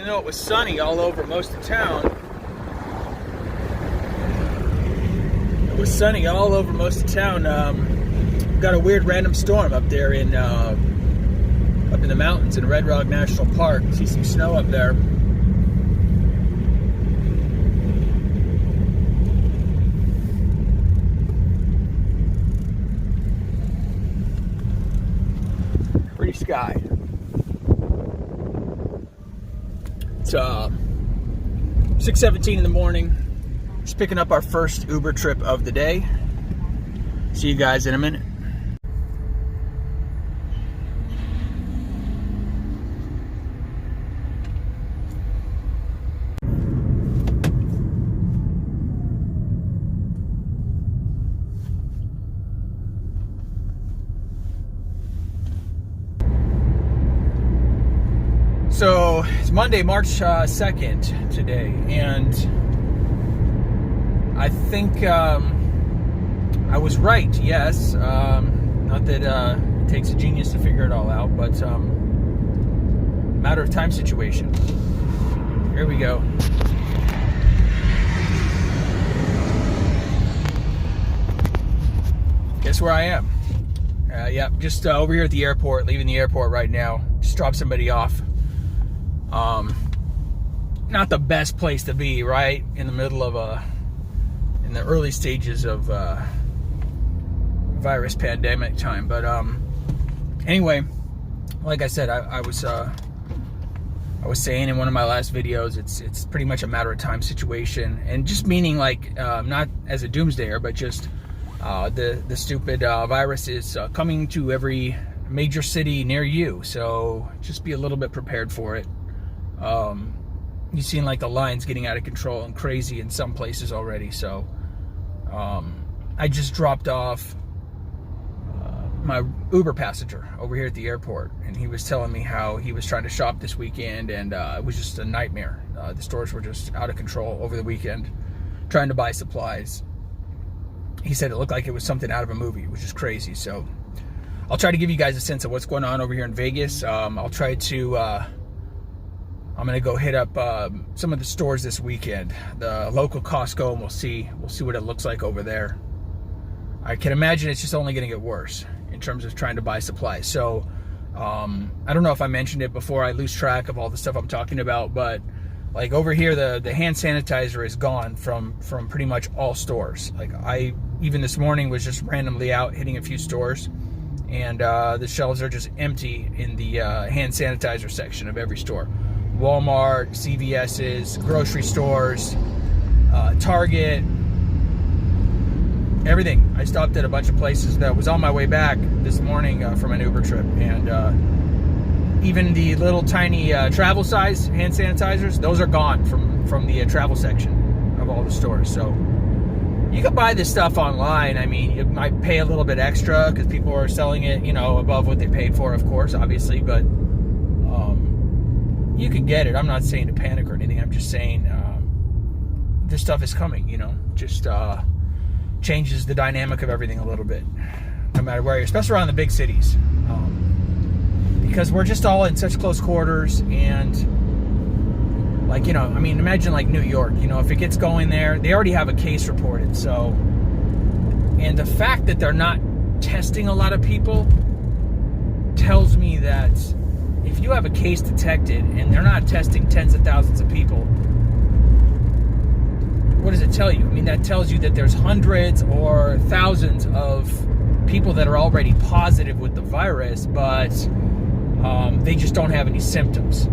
Even though it was sunny all over most of town, got a weird random storm up there in the mountains in Red Rock National Park. See some snow up there. Pretty sky. It's 6:17 in the morning. Just picking up our first Uber trip of the day. See you guys in a minute. So it's Monday, March 2nd today, and I think I was right, yes. Not that it takes a genius to figure it all out, but matter of time situation. Here we go. Guess where I am? Yeah, just over here at the airport, leaving the airport right now. Just dropped somebody off. Not the best place to be, right? In the middle of in the early stages of virus pandemic time. But anyway, like I said, I was saying in one of my last videos, it's pretty much a matter of time situation, and just meaning like not as a doomsdayer, but just the stupid virus is coming to every major city near you. So just be a little bit prepared for it. You've seen like the lines getting out of control and crazy in some places already. So I just dropped off my Uber passenger over here at the airport, and he was telling me how he was trying to shop this weekend, and it was just a nightmare. The stores were just out of control over the weekend, trying to buy supplies. He said it looked like it was something out of a movie, which is crazy. So I'll try to give you guys a sense of what's going on over here in Vegas. I'll try to I'm gonna go hit up some of the stores this weekend, the local Costco, and we'll see what it looks like over there. I can imagine it's just only gonna get worse in terms of trying to buy supplies. So I don't know if I mentioned it before. I lose track of all the stuff I'm talking about, but like over here, the hand sanitizer is gone from pretty much all stores. Like I even this morning was just randomly out hitting a few stores, and the shelves are just empty in the hand sanitizer section of every store. Walmart, CVS's, grocery stores, Target, everything. I stopped at a bunch of places that was on my way back this morning from an Uber trip, and even the little tiny travel size hand sanitizers, those are gone from the travel section of all the stores. So you can buy this stuff online. I mean, you might pay a little bit extra because people are selling it, you know, above what they paid for, of course, obviously, but you can get it. I'm not saying to panic or anything. I'm just saying this stuff is coming, you know, just changes the dynamic of everything a little bit, no matter where you're, especially around the big cities, because we're just all in such close quarters. And like, you know, I mean, imagine like New York, you know, if it gets going there, they already have a case reported. So, and the fact that they're not testing a lot of people tells me that if you have a case detected and they're not testing tens of thousands of people, what does it tell you? I mean, that tells you that there's hundreds or thousands of people that are already positive with the virus, but they just don't have any symptoms,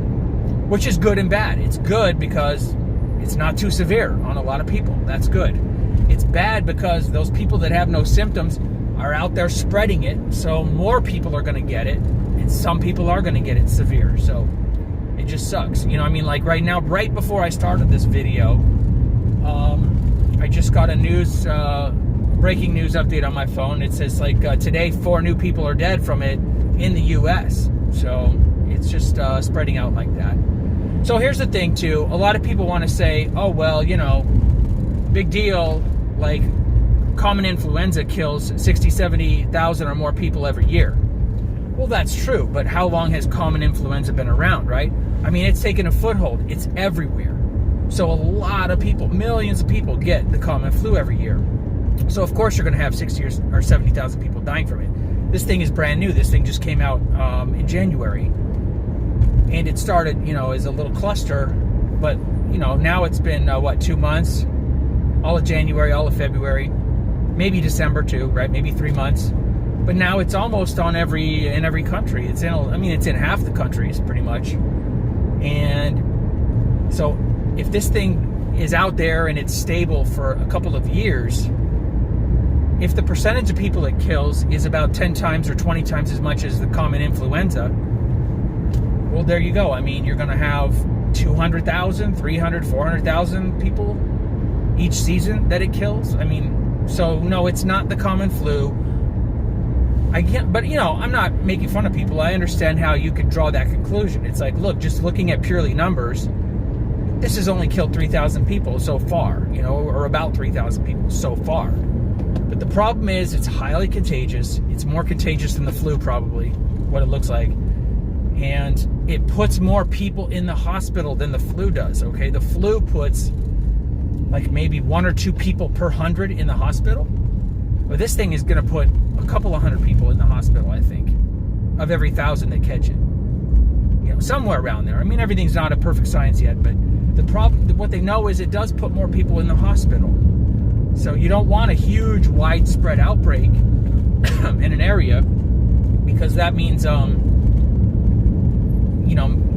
which is good and bad. It's good because it's not too severe on a lot of people. That's good. It's bad because those people that have no symptoms are out there spreading it, so more people are going to get it, and some people are going to get it severe. So it just sucks. You know, I mean, like right now, right before I started this video, I just got a breaking news update on my phone. It says like today 4 new people are dead from it in the US. So it's just spreading out like that. So here's the thing too, a lot of people want to say, oh well, you know, big deal, like common influenza kills 60, 70,000 or more people every year. Well, that's true, but how long has common influenza been around, right? I mean, it's taken a foothold. It's everywhere. So a lot of people, millions of people get the common flu every year. So of course you're going to have 60 or 70,000 people dying from it. This thing is brand new. This thing just came out in January. And it started, as a little cluster. But, now it's been, 2 months? All of January, all of February, maybe December too, right? Maybe 3 months. But now it's almost in every country. It's in half the countries pretty much. And so if this thing is out there and it's stable for a couple of years, if the percentage of people it kills is about 10 times or 20 times as much as the common influenza, well, there you go. I mean, you're going to have 200,000, 300, 400,000 people each season that it kills. I mean, so no, it's not the common flu. But I'm not making fun of people. I understand how you could draw that conclusion. It's like, look, just looking at purely numbers, this has only killed 3,000 people so far, or about 3,000 people so far. But the problem is it's highly contagious. It's more contagious than the flu, probably, what it looks like. And it puts more people in the hospital than the flu does, okay? The flu puts like maybe 1 or 2 people per 100 in the hospital. But this thing is going to put a couple of 100 people in the hospital, I think, of every 1,000 that catch it. Somewhere around there. I mean, everything's not a perfect science yet, but the problem, what they know is it does put more people in the hospital. So you don't want a huge, widespread outbreak in an area, because that means,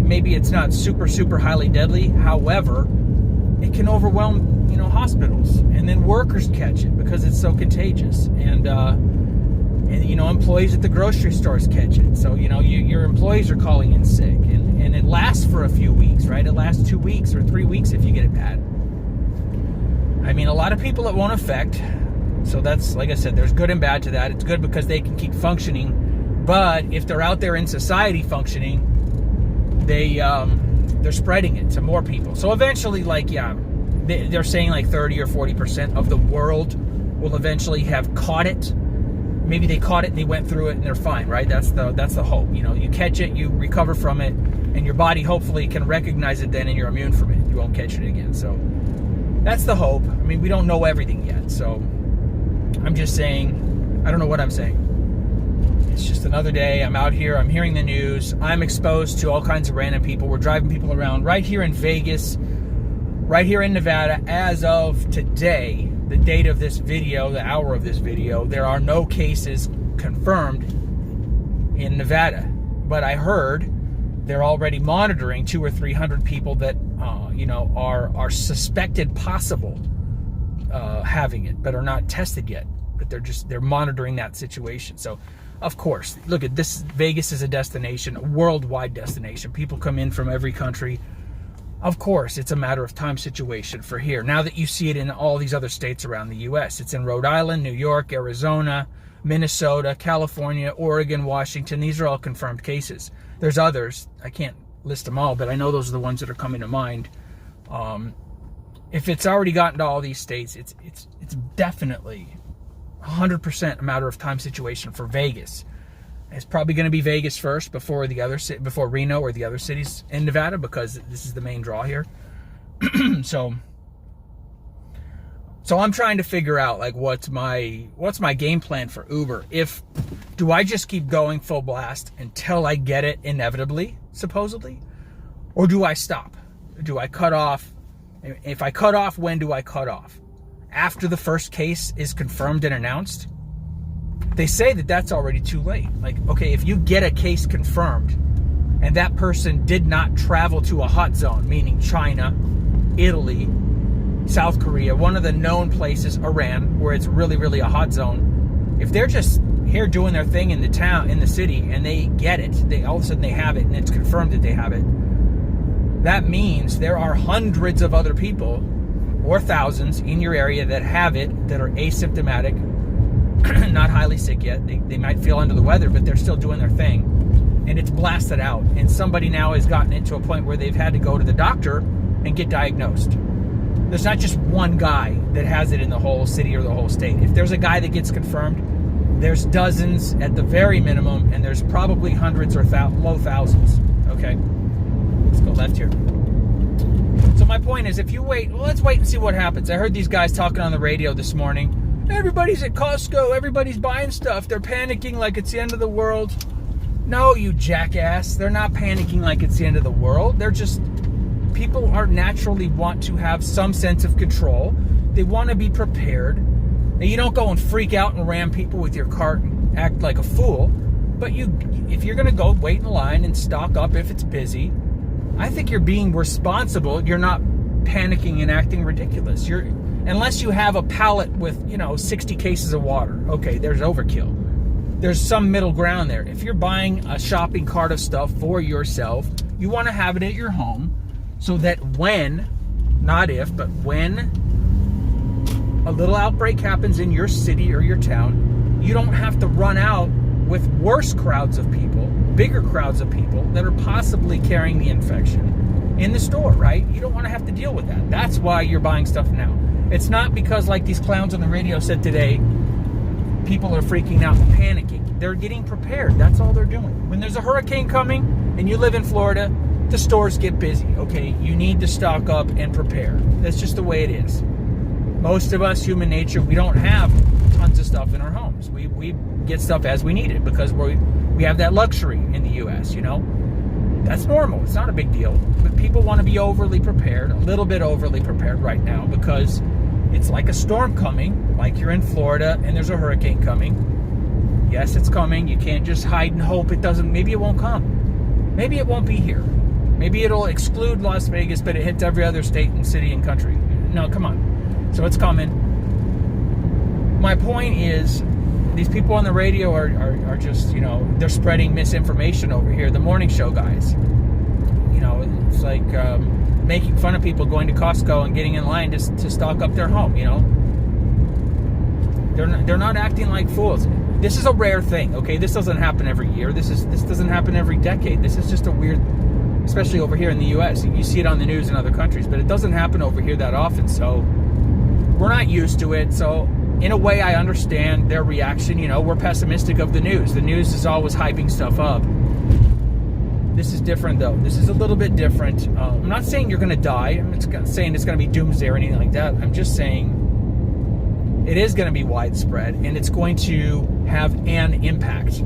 maybe it's not super, super highly deadly. However, it can overwhelm, hospitals, and then workers catch it because it's so contagious, and employees at the grocery stores catch it. So your employees are calling in sick, and it lasts for a few weeks, right? It lasts 2 weeks or 3 weeks if you get it bad. I mean, a lot of people it won't affect. So that's, like I said, there's good and bad to that. It's good because they can keep functioning, but if they're out there in society functioning, they're spreading it to more people. So eventually, they're saying like 30 or 40% of the world will eventually have caught it. Maybe they caught it and they went through it and they're fine, right? That's the hope. You catch it, you recover from it, and your body hopefully can recognize it then, and you're immune from it. You won't catch it again. So that's the hope. I mean, we don't know everything yet. So I'm just saying, I don't know what I'm saying. It's just another day. I'm out here. I'm hearing the news. I'm exposed to all kinds of random people. We're driving people around right here in Vegas, right here in Nevada. As of today, the date of this video, the hour of this video, there are no cases confirmed in Nevada. But I heard they're already monitoring 200 or 300 people that, are suspected possible having it, but are not tested yet. But they're monitoring that situation. So, of course, look at this. Vegas is a destination, a worldwide destination. People come in from every country. Of course, it's a matter of time situation for here. Now that you see it in all these other states around the U.S., it's in Rhode Island, New York, Arizona, Minnesota, California, Oregon, Washington. These are all confirmed cases. There's others. I can't list them all, but I know those are the ones that are coming to mind. If it's already gotten to all these states, it's definitely 100% a matter of time situation for Vegas. It's probably going to be Vegas first before Reno or the other cities in Nevada, because this is the main draw here. So I'm trying to figure out what's my game plan for Uber. Do I just keep going full blast until I get it inevitably, supposedly, or do I stop? Do I cut off? If I cut off, when do I cut off? After the first case is confirmed and announced? They say that that's already too late. Okay, if you get a case confirmed and that person did not travel to a hot zone, meaning China, Italy, South Korea, one of the known places, Iran, where it's really, really a hot zone, if they're just here doing their thing in the town, in the city, and they get it, all of a sudden they have it, and it's confirmed that they have it, that means there are hundreds of other people, or thousands, in your area that have it, that are asymptomatic, not highly sick yet. They might feel under the weather, but they're still doing their thing. And it's blasted out. And somebody now has gotten it to a point where they've had to go to the doctor and get diagnosed. There's not just one guy that has it in the whole city or the whole state. If there's a guy that gets confirmed, There's dozens at the very minimum, and there's probably hundreds or low thousands. Okay, let's go left here. So my point is, if you wait, well, let's wait and see what happens. I heard these guys talking on the radio this morning. Everybody's at Costco. Everybody's buying stuff. They're panicking like it's the end of the world. No, you jackass. They're not panicking like it's the end of the world. They're just, people are naturally want to have some sense of control. They want to be prepared. Now, you don't go and freak out and ram people with your cart and act like a fool. But if you're going to go wait in line and stock up if it's busy, I think you're being responsible. You're not panicking and acting ridiculous. Unless you have a pallet with, 60 cases of water. Okay, there's overkill. There's some middle ground there. If you're buying a shopping cart of stuff for yourself, you want to have it at your home so that when, not if, but when a little outbreak happens in your city or your town, you don't have to run out with worse crowds of people, bigger crowds of people that are possibly carrying the infection in the store, right? You don't want to have to deal with that. That's why you're buying stuff now. It's not because, like these clowns on the radio said today, people are freaking out and panicking. They're getting prepared. That's all they're doing. When there's a hurricane coming and you live in Florida, the stores get busy, okay? You need to stock up and prepare. That's just the way it is. Most of us, human nature, we don't have tons of stuff in our homes. We get stuff as we need it because we have that luxury in the U.S., That's normal. It's not a big deal. But people want to be overly prepared, a little bit overly prepared right now because it's like a storm coming, like you're in Florida and there's a hurricane coming. Yes, it's coming. You can't just hide and hope it doesn't. Maybe it won't come. Maybe it won't be here. Maybe it'll exclude Las Vegas, but it hits every other state and city and country. No, come on. So it's coming. My point is, these people on the radio are just, they're spreading misinformation over here. The morning show guys. It's like making fun of people going to Costco and getting in line to stock up their home, They're not acting like fools. This is a rare thing, okay? This doesn't happen every year. This doesn't happen every decade. This is just a weird, especially over here in the U.S. You see it on the news in other countries, but it doesn't happen over here that often, so we're not used to it. So in a way, I understand their reaction. We're pessimistic of the news. The news is always hyping stuff up. This is different, though. This is a little bit different. I'm not saying you're going to die. I'm not saying it's going to be doomsday or anything like that. I'm just saying it is going to be widespread, and it's going to have an impact.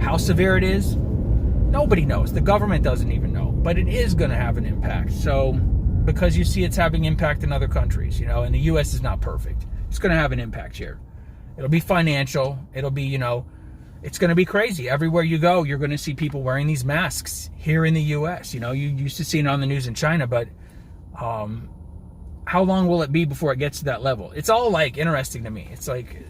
How severe it is, nobody knows. The government doesn't even know. But it is going to have an impact. So, because you see it's having impact in other countries, and the U.S. is not perfect. It's going to have an impact here. It'll be financial. It'll be, it's going to be crazy. Everywhere you go, you're going to see people wearing these masks here in the U.S. You used to see it on the news in China, but how long will it be before it gets to that level? It's all interesting to me. It's like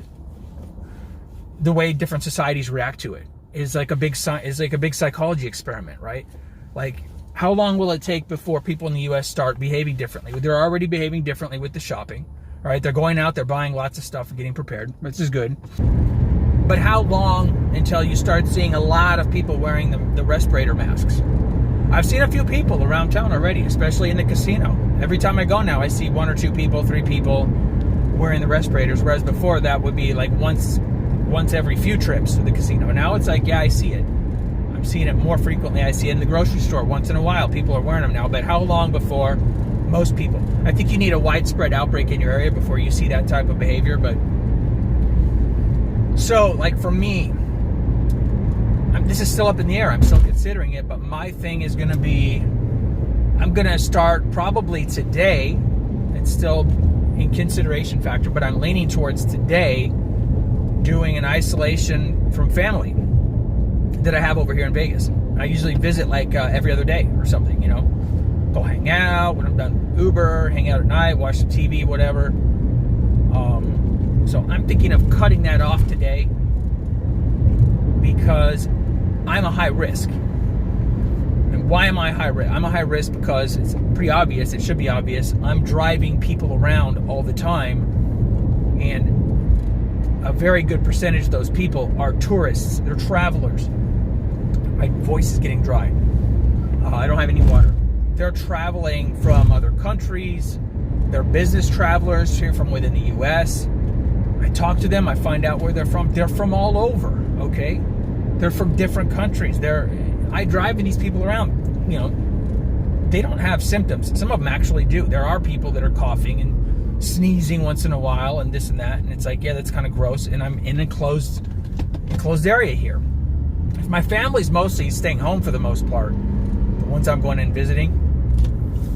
the way different societies react to it is like a big psychology experiment, right? Like, how long will it take before people in the U.S. start behaving differently? They're already behaving differently with the shopping. All right, they're going out, they're buying lots of stuff and getting prepared, which is good. But how long until you start seeing a lot of people wearing the respirator masks? I've seen a few people around town already, especially in the casino. Every time I go now, I see 1 or 2 people, 3 people wearing the respirators, whereas before that would be like once every few trips to the casino. Now it's like, yeah, I see it. I'm seeing it more frequently. I see it in the grocery store once in a while. People are wearing them now, but how long before most people? I think you need a widespread outbreak in your area before you see that type of behavior. But so, like, for me, this is still up in the air. I'm still considering it, but my thing is going to be, I'm going to start probably today. It's still in consideration factor, but I'm leaning towards today doing an isolation from family that I have over here in Vegas. I usually visit like every other day or something, go hang out when I'm done Uber, hang out at night, watch some TV, whatever. So I'm thinking of cutting that off today because I'm a high risk. And why am I high risk? I'm a high risk because it's pretty obvious. It should be obvious. I'm driving people around all the time, and a very good percentage of those people are tourists. They're travelers. My voice is getting dry. I don't have any water. They're traveling from other countries. They're business travelers here from within the U.S. I talk to them, I find out where they're from. They're from all over, okay? They're from different countries. I drive these people around, you know, they don't have symptoms. Some of them actually do. There are people that are coughing and sneezing once in a while and this and that, and it's like, yeah, that's kind of gross, and I'm in a closed area here. If my family's mostly staying home for the most part, the ones I'm going in visiting,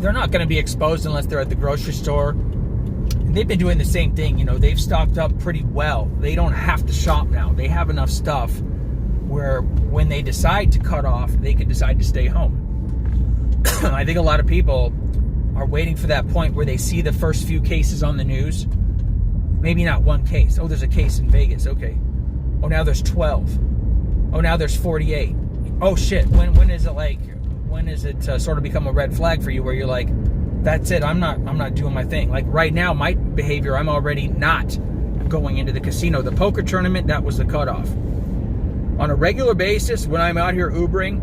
they're not going to be exposed unless they're at the grocery store. And they've been doing the same thing. You know, they've stocked up pretty well. They don't have to shop now. They have enough stuff where when they decide to cut off, they can decide to stay home. I think a lot of people are waiting for that point where they see the first few cases on the news. Maybe not one case. Oh, there's a case in Vegas. Okay. Oh, now there's 12. Oh, now there's 48. Oh, shit. When is it sort of become a red flag for you where you're like, that's it, I'm not doing my thing. Like right now, my behavior, I'm already not going into the casino. The poker tournament, that was the cutoff. On a regular basis, when I'm out here Ubering,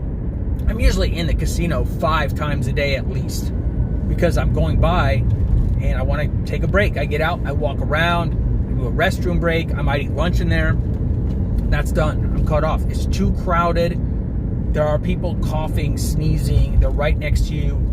I'm usually in the casino 5 times a day at least, because I'm going by and I want to take a break. I get out, I walk around, I do a restroom break, I might eat lunch in there. That's done. I'm cut off. It's too crowded. There are people coughing, sneezing. They're right next to you.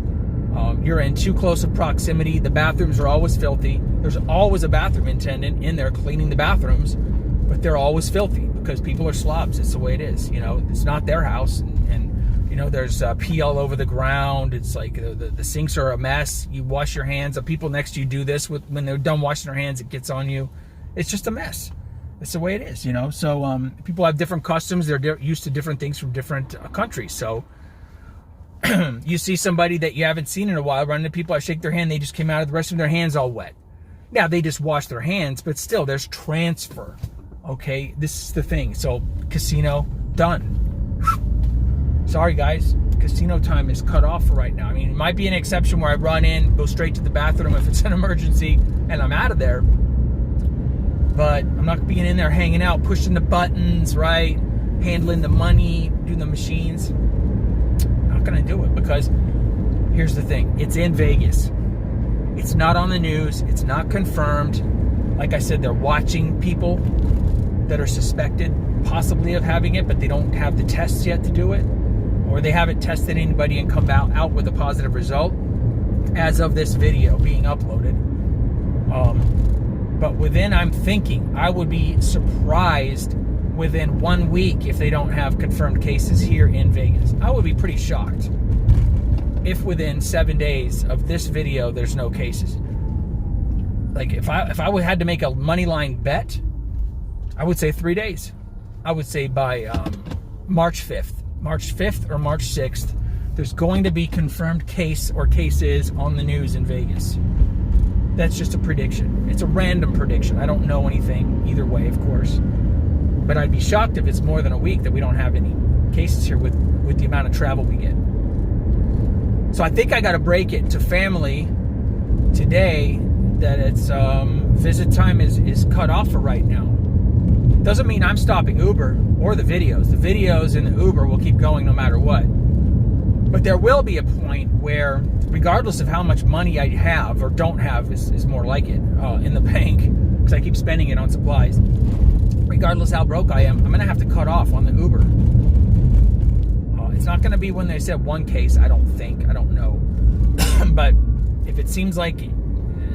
You're in too close of proximity. The bathrooms are always filthy. There's always a bathroom attendant in there cleaning the bathrooms, but they're always filthy because people are slobs. It's the way it is. You know, it's not their house, and you know, there's pee all over the ground. It's like the sinks are a mess. You wash your hands. The people next to you do this when they're done washing their hands. It gets on you. It's just a mess. It's the way it is, you know. So people have different customs. They're used to different things from different countries. So you see somebody that you haven't seen in a while, run into people, I shake their hand, they just came out of the restroom, their hands all wet. Now, they just wash their hands, but still, there's transfer, okay? This is the thing. So, casino, done. Sorry, guys. Casino time is cut off for right now. I mean, it might be an exception where I run in, go straight to the bathroom if it's an emergency, and I'm out of there. But I'm not being in there hanging out, pushing the buttons, right? Handling the money, doing the machines. Going to do it because here's the thing, it's in Vegas, it's not on the news, it's not confirmed. Like I said, they're watching people that are suspected possibly of having it, but they don't have the tests yet to do it, or they haven't tested anybody and come out with a positive result as of this video being uploaded. But I'm thinking I would be surprised within 1 week if they don't have confirmed cases here in Vegas. I would be pretty shocked if within 7 days of this video there's no cases. Like if I had to make a money line bet, I would say 3 days. I would say by March 5th or March 6th, there's going to be confirmed case or cases on the news in Vegas. That's just a prediction. It's a random prediction. I don't know anything either way, of course. But I'd be shocked if it's more than a week that we don't have any cases here with the amount of travel we get. So I think I got to break it to family today that it's visit time is cut off for right now. Doesn't mean I'm stopping Uber or the videos. The videos and the Uber will keep going no matter what. But there will be a point where, regardless of how much money I have or don't have, is more like it, in the bank, because I keep spending it on supplies. Regardless how broke I am, I'm going to have to cut off on the Uber. It's not going to be when they said 1 case, I don't think. I don't know. But if it seems like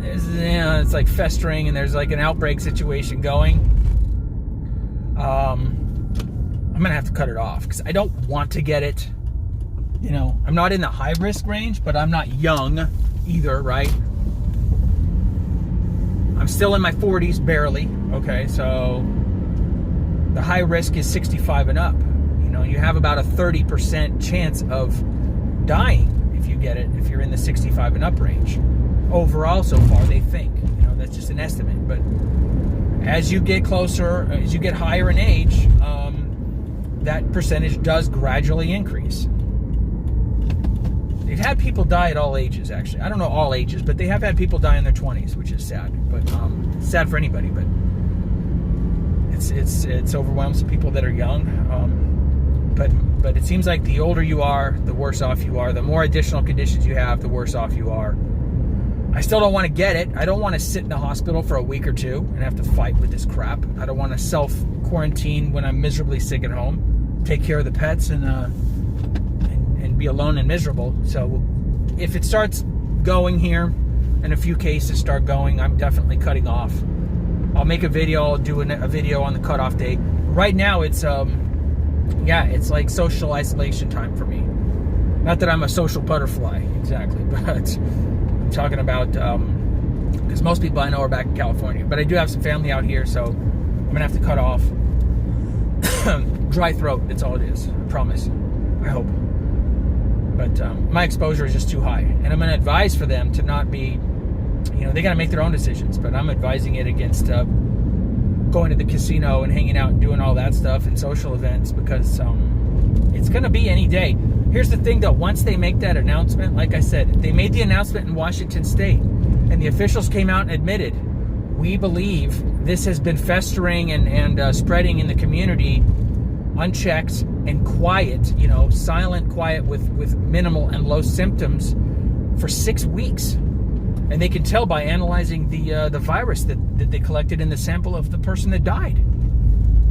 it's like festering and there's like an outbreak situation going, I'm going to have to cut it off because I don't want to get it. You know, I'm not in the high risk range, but I'm not young either, right? I'm still in my 40s, barely. Okay, so the high risk is 65 and up. You know, you have about a 30% chance of dying if you get it, if you're in the 65 and up range. Overall, so far, they think. You know, that's just an estimate. But as you get closer, as you get higher in age, that percentage does gradually increase. They've had people die at all ages, actually. I don't know all ages, but they have had people die in their 20s, which is sad. But it's sad for anybody, but it's overwhelmed some people that are young. But it seems like the older you are, the worse off you are. The more additional conditions you have, the worse off you are. I still don't want to get it. I don't want to sit in the hospital for a week or two and have to fight with this crap. I don't want to self-quarantine when I'm miserably sick at home, take care of the pets, and be alone and miserable. So if it starts going here and a few cases start going, I'm definitely cutting off. I'll make a video. I'll do a video on the cutoff date. Right now, it's it's like social isolation time for me. Not that I'm a social butterfly, exactly, but I'm talking about, because most people I know are back in California, but I do have some family out here, so I'm going to have to cut off. Dry throat, that's all it is, I promise, I hope. But my exposure is just too high, and I'm going to advise for them to not be, they got to make their own decisions, but I'm advising it against going to the casino and hanging out and doing all that stuff and social events, because it's going to be any day. Here's the thing, though. Once they make that announcement, like I said, they made the announcement in Washington State, and the officials came out and admitted, we believe this has been festering and spreading in the community unchecked and quiet, silent, quiet with minimal and low symptoms for 6 weeks. And they can tell by analyzing the virus that they collected in the sample of the person that died.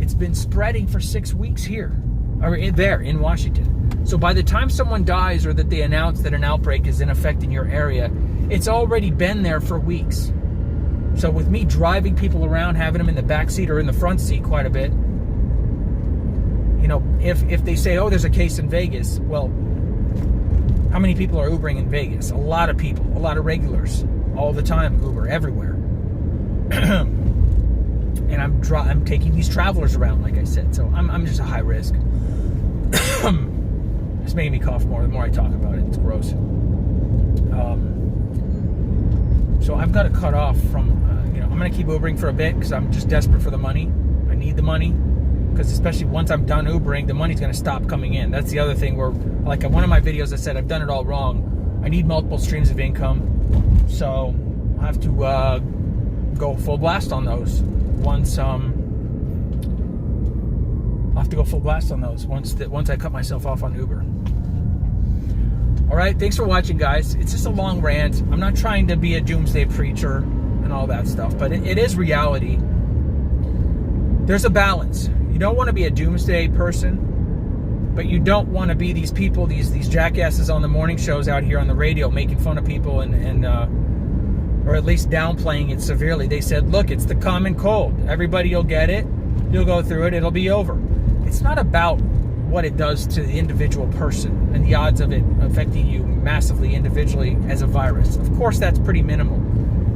It's been spreading for 6 weeks here, or there in Washington. So by the time someone dies, or that they announce that an outbreak is in effect in your area, it's already been there for weeks. So with me driving people around, having them in the back seat or in the front seat quite a bit, if they say, oh, there's a case in Vegas, well, how many people are Ubering in Vegas? A lot of people, a lot of regulars, all the time, Uber everywhere. And I'm taking these travelers around, like I said, so I'm just a high risk. It's making me cough more the more I talk about it. It's gross. So I've got to cut off from, I'm going to keep Ubering for a bit because I'm just desperate for the money. I need the money, because especially once I'm done Ubering, the money's going to stop coming in. That's the other thing where, like in one of my videos I said, I've done it all wrong. I need multiple streams of income. So I have to go full blast on those once I'll have to go full blast on those once I cut myself off on Uber. All right, thanks for watching, guys. It's just a long rant. I'm not trying to be a doomsday preacher and all that stuff, but it is reality. There's a balance. You don't want to be a doomsday person, but you don't want to be these people, these jackasses on the morning shows out here on the radio making fun of people and or at least downplaying it severely. They said, look, it's the common cold. Everybody will get it. You'll go through it. It'll be over. It's not about what it does to the individual person and the odds of it affecting you massively individually as a virus. Of course, that's pretty minimal.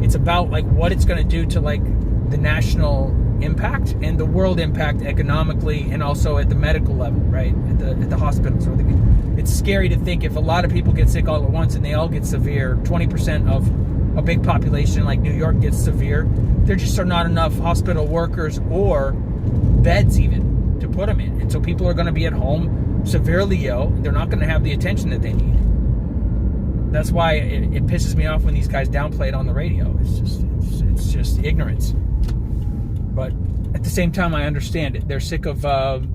It's about like what it's going to do to like the national impact and the world impact economically, and also at the medical level, right? At the hospitals. It's scary to think if a lot of people get sick all at once and they all get severe, 20% of a big population like New York gets severe, there just are not enough hospital workers or beds even to put them in. And so people are going to be at home severely ill. They're not going to have the attention that they need. That's why it pisses me off when these guys downplay it on the radio. It's just ignorance. But at the same time, I understand it. They're sick of,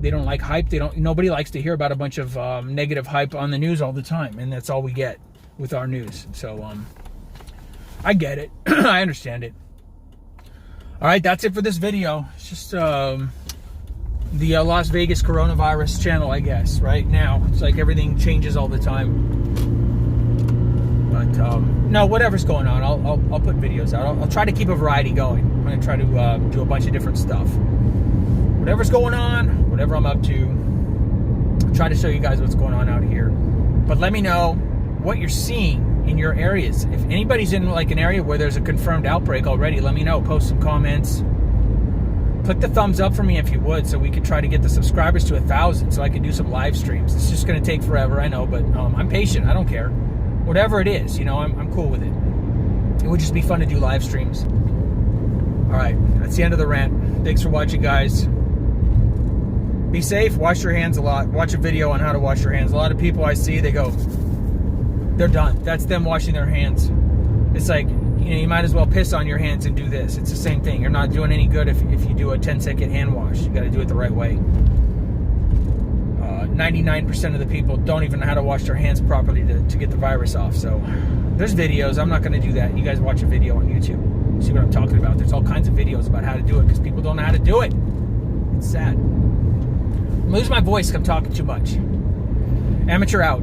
they don't like hype. Nobody likes to hear about a bunch of negative hype on the news all the time. And that's all we get with our news. So, I get it. I understand it. All right, that's it for this video. It's just the Las Vegas coronavirus channel, I guess, right now. It's like everything changes all the time. But, no, whatever's going on, I'll put videos out. I'll try to keep a variety going. I'm going to try to do a bunch of different stuff. Whatever's going on, whatever I'm up to, I'll try to show you guys what's going on out here. But let me know what you're seeing in your areas. If anybody's in like an area where there's a confirmed outbreak already, let me know. Post some comments. Click the thumbs up for me if you would, so we could try to get the subscribers to 1,000 so I can do some live streams. It's just going to take forever, I know, but I'm patient. I don't care. Whatever it is, I'm cool with it. It would just be fun to do live streams. All right, that's the end of the rant. Thanks for watching, guys. Be safe. Wash your hands a lot. Watch a video on how to wash your hands. A lot of people I see, they go, they're done. That's them washing their hands. It's like, you might as well piss on your hands and do this. It's the same thing. You're not doing any good if you do a 10-second hand wash. You got to do it the right way. 99% of the people don't even know how to wash their hands properly to get the virus off. So there's videos. I'm not going to do that. You guys watch a video on YouTube. See what I'm talking about. There's all kinds of videos about how to do it because people don't know how to do it. It's sad. I'm losing my voice because I'm talking too much. Amateur out.